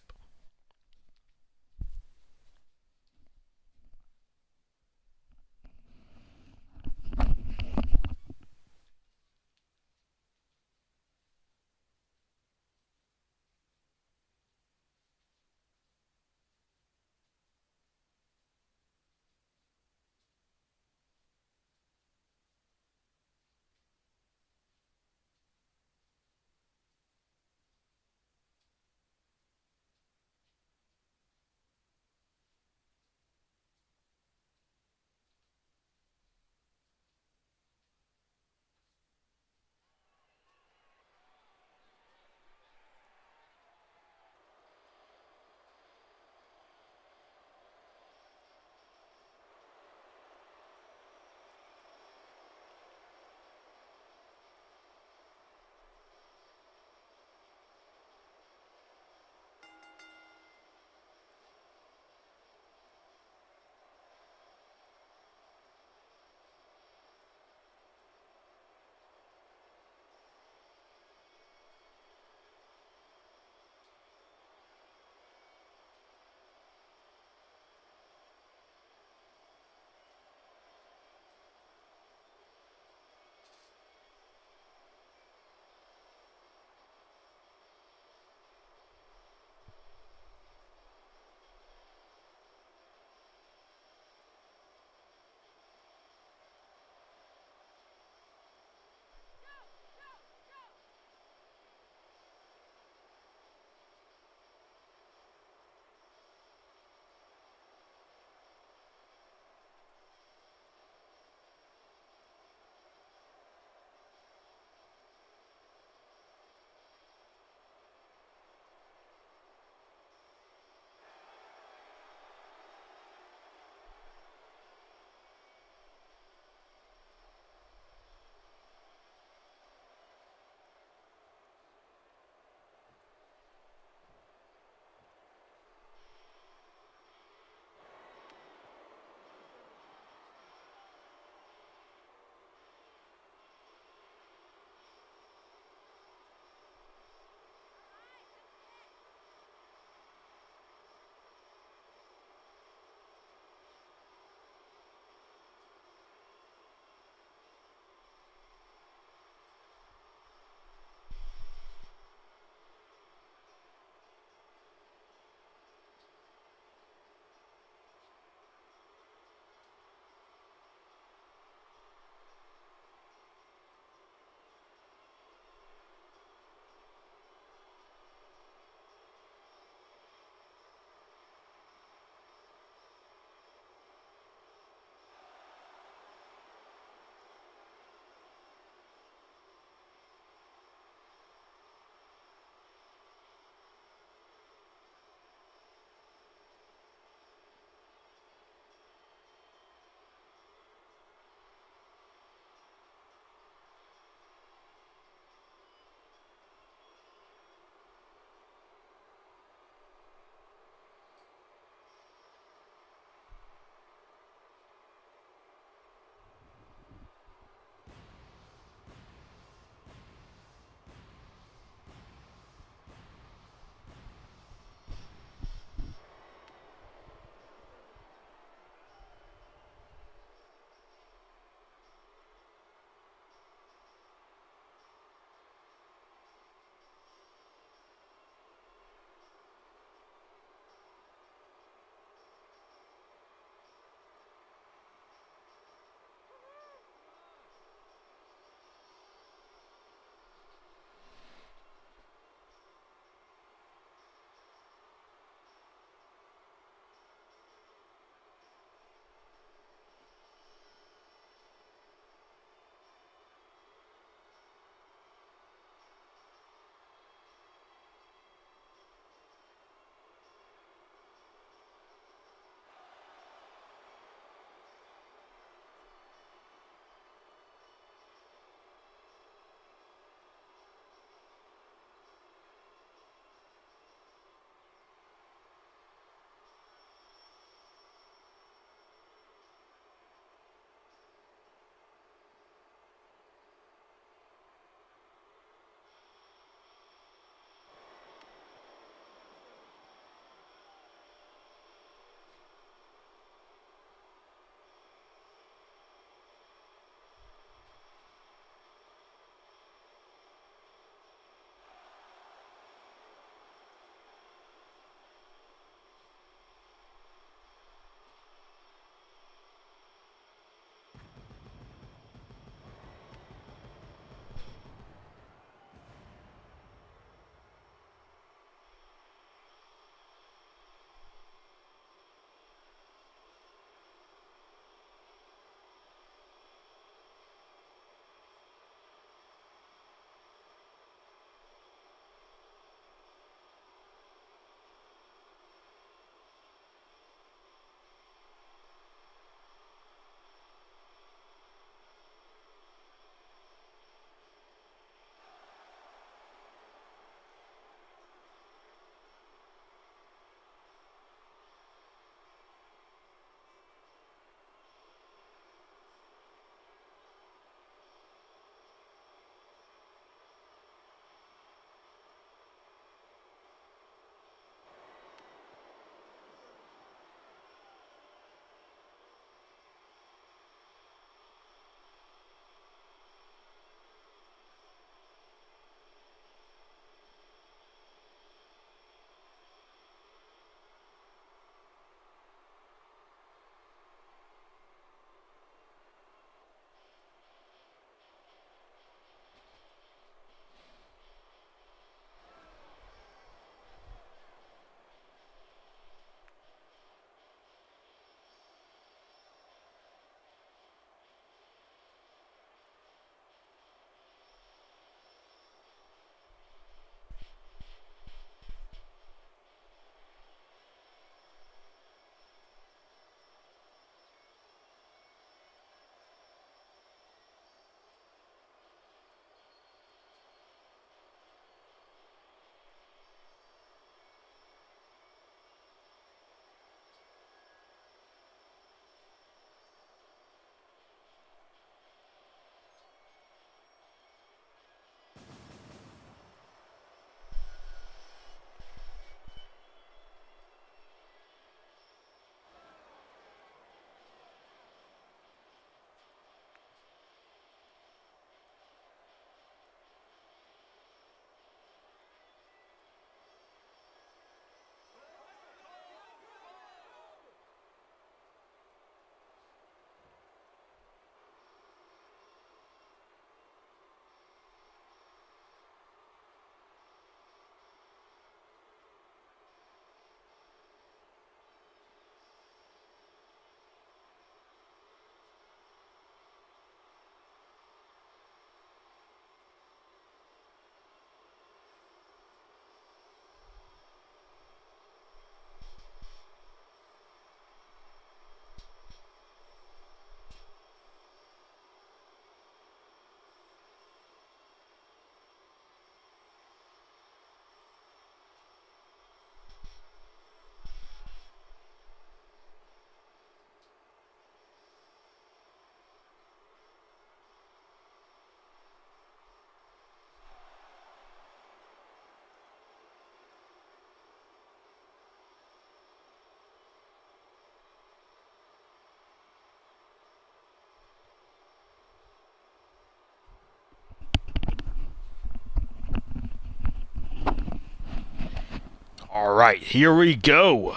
Alright, here we go.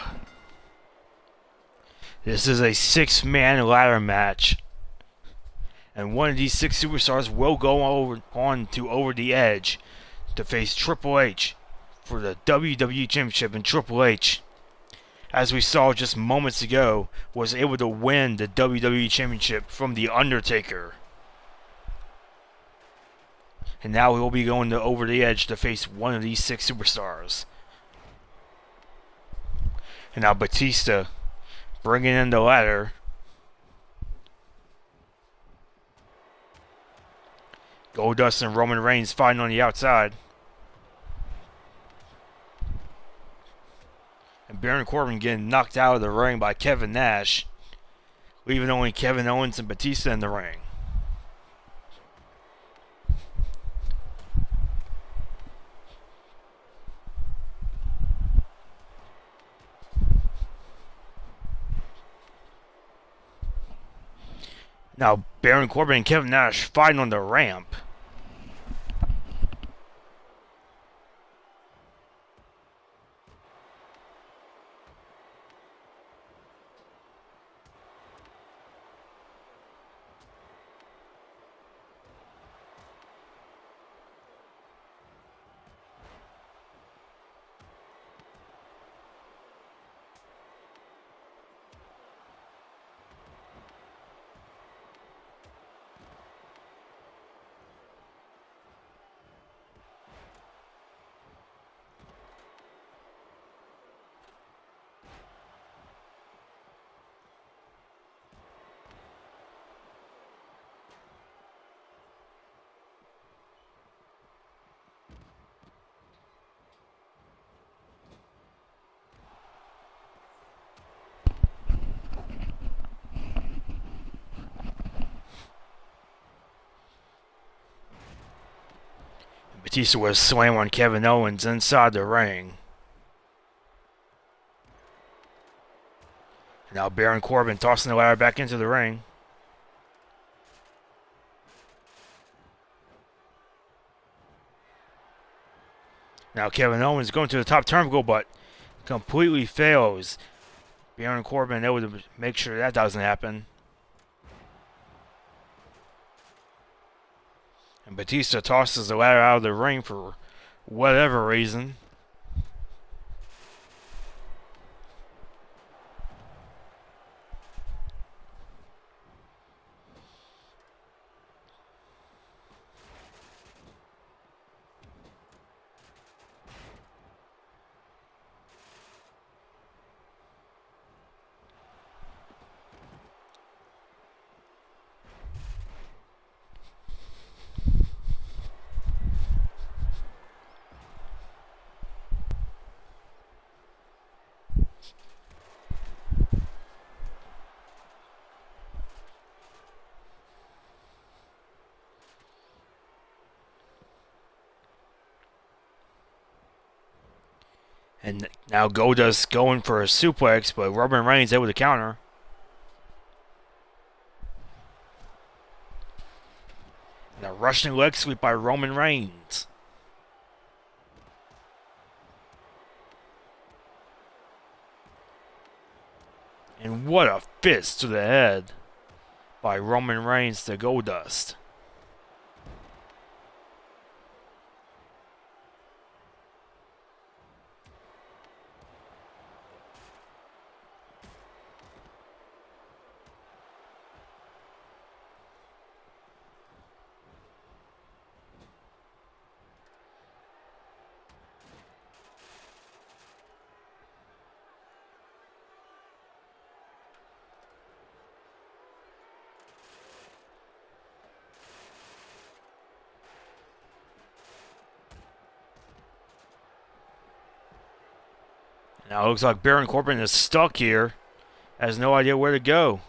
This is a 6-man ladder match. And one of these 6 superstars will go on to Over the Edge to face Triple H for the WWE Championship. And Triple H, as we saw just moments ago, was able to win the WWE Championship from The Undertaker. And now he will be going to Over the Edge to face one of these 6 superstars. And now Batista bringing in the ladder. Goldust and Roman Reigns fighting on the outside. And Baron Corbin getting knocked out of the ring by Kevin Nash, leaving only Kevin Owens and Batista in the ring. Now Baron Corbin and Kevin Nash fighting on the ramp. Batista was slamming on Kevin Owens inside the ring. Now Baron Corbin tossing the ladder back into the ring. Now Kevin Owens going to the top turnbuckle, but completely fails. Baron Corbin able to make sure that doesn't happen. And Batista tosses the ladder out of the ring for whatever reason. And now Goldust going for a suplex, but Roman Reigns able to counter. And a Russian leg sweep by Roman Reigns. And what a fist to the head by Roman Reigns to Goldust. Now it looks like Baron Corbin is stuck here. Has no idea where to go.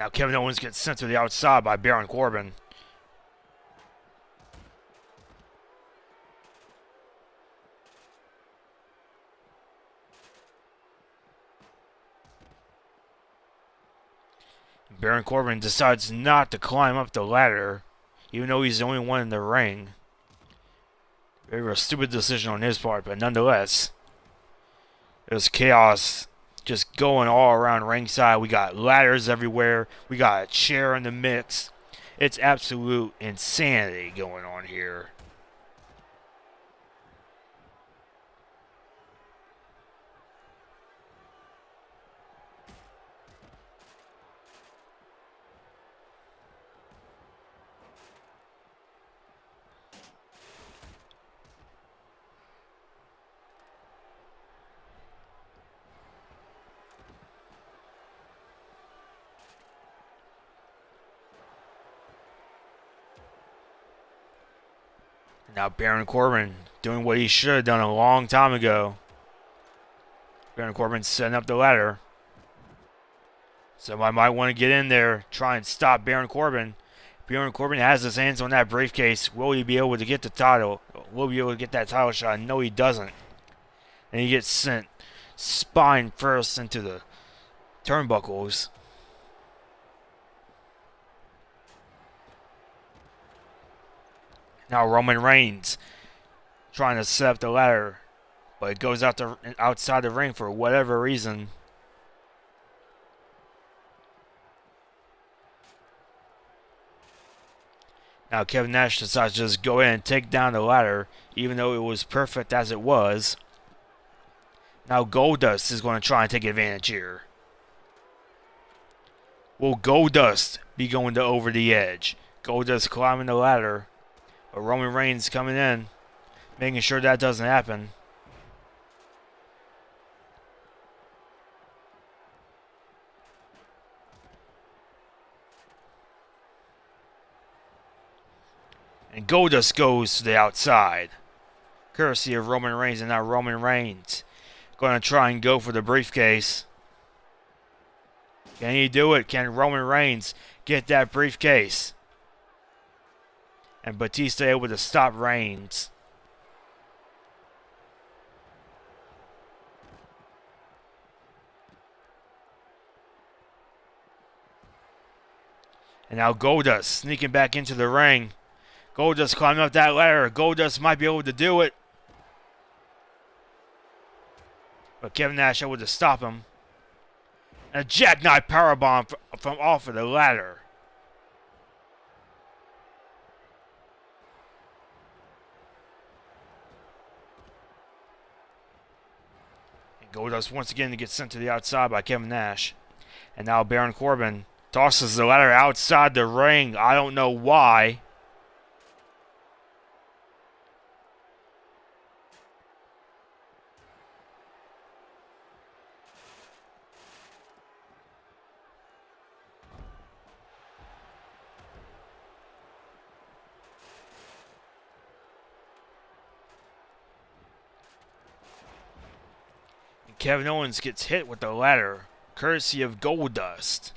Now Kevin Owens gets sent to the outside by Baron Corbin. Baron Corbin decides not to climb up the ladder, even though he's the only one in the ring. Very a stupid decision on his part, but nonetheless, there's chaos just going all around ringside. We got ladders everywhere. We got a chair in the mix. It's absolute insanity going on here. Now Baron Corbin doing what he should have done a long time ago. Baron Corbin setting up the ladder. Somebody might want to get in there, try and stop Baron Corbin. Baron Corbin has his hands on that briefcase. Will he be able to get the title? Will he be able to get that title shot? No, he doesn't. And he gets sent spine first into the turnbuckles. Now Roman Reigns trying to set up the ladder, but it goes outside the ring for whatever reason. Now Kevin Nash decides to just go in and take down the ladder, even though it was perfect as it was. Now Goldust is going to try and take advantage here. Will Goldust be going to over the edge? Goldust climbing the ladder, but Roman Reigns coming in, making sure that doesn't happen. And Goldust goes to the outside, courtesy of Roman Reigns, and now Roman Reigns going to try and go for the briefcase. Can he do it? Can Roman Reigns get that briefcase? And Batista able to stop Reigns. And now Goldust sneaking back into the ring. Goldust climbing up that ladder. Goldust might be able to do it. But Kevin Nash able to stop him. And a jackknife powerbomb from off of the ladder. And Goldust once again to get sent to the outside by Kevin Nash. And now Baron Corbin tosses the ladder outside the ring. I don't know why. Kevin Owens gets hit with the ladder, courtesy of Goldust.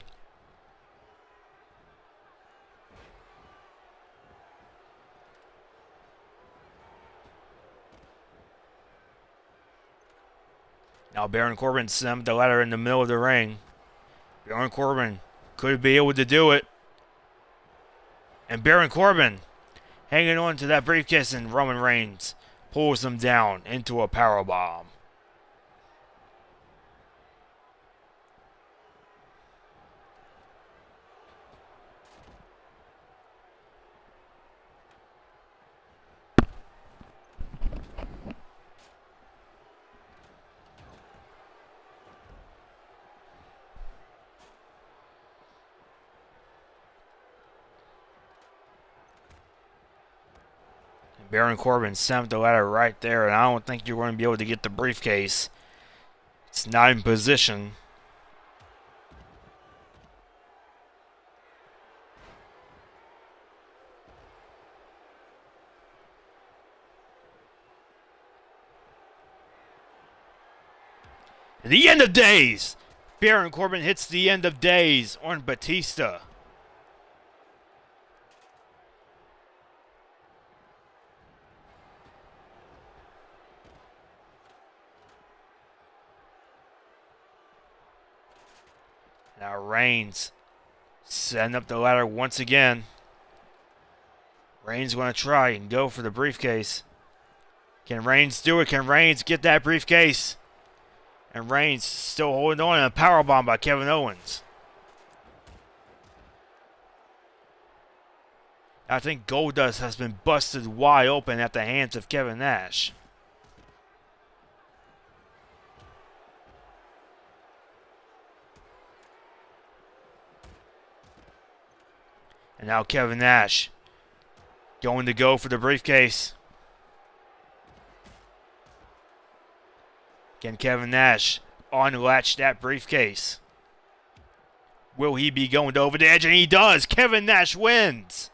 Now Baron Corbin slammed the ladder in the middle of the ring. Baron Corbin could be able to do it. And Baron Corbin hanging on to that briefcase, and Roman Reigns pulls him down into a powerbomb. Baron Corbin slammed the ladder right there, and I don't think you're going to be able to get the briefcase. It's not in position. At the end of days, Baron Corbin hits the end of days on Batista. Now Reigns setting up the ladder once again. Reigns going to try and go for the briefcase. Can Reigns do it? Can Reigns get that briefcase? And Reigns still holding on, and a powerbomb by Kevin Owens. I think Goldust has been busted wide open at the hands of Kevin Nash. And now Kevin Nash going to go for the briefcase. Can Kevin Nash unlatch that briefcase? Will he be going over the edge? And he does. Kevin Nash wins.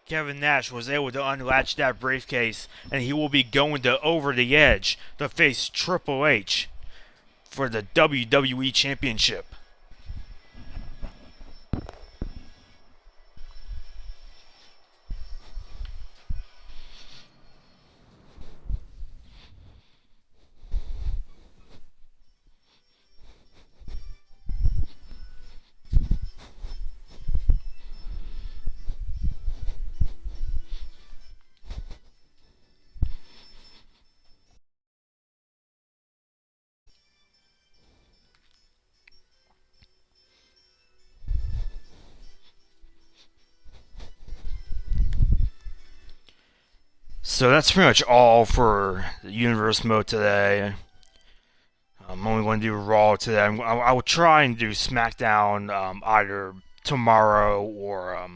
Kevin Nash was able to unlatch that briefcase, and he will be going to over the edge to face Triple H for the WWE Championship. So that's pretty much all for the Universe mode today. I'm only going to do Raw today. I will try and do SmackDown either tomorrow or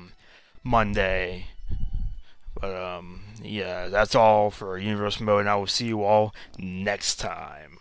Monday. But yeah, that's all for Universe mode, and I will see you all next time.